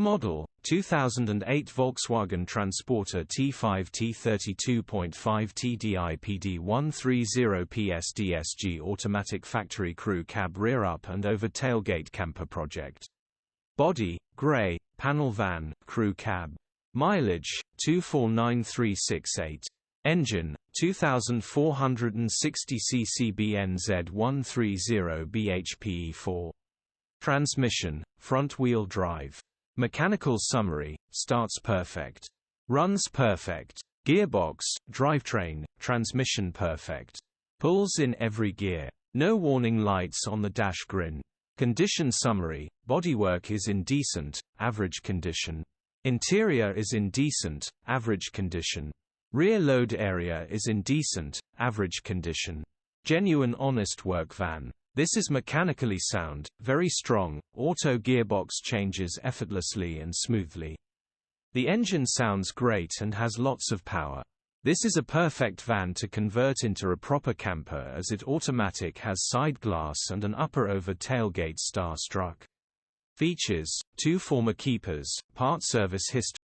model, 2008 Volkswagen Transporter T5 T32.5 TDI-PD 130 PSDSG automatic factory crew cab rear up and over tailgate camper project. Body, grey, panel van, crew cab. Mileage, 249368. Engine, 2460 cc BNZ130 bhpe4. Transmission, front-wheel drive. Mechanical summary, starts perfect. Runs perfect. Gearbox, drivetrain, transmission perfect. Pulls in every gear. No warning lights on the dash grin. Condition summary, bodywork is in decent, average condition. Interior is in decent, average condition. Rear load area is in decent, average condition. Genuine honest work van. This is mechanically sound, very strong, auto gearbox changes effortlessly and smoothly. The engine sounds great and has lots of power. This is a perfect van to convert into a proper camper as it automatic has side glass and an upper over tailgate star struck. Features, 2 former keepers, part service history.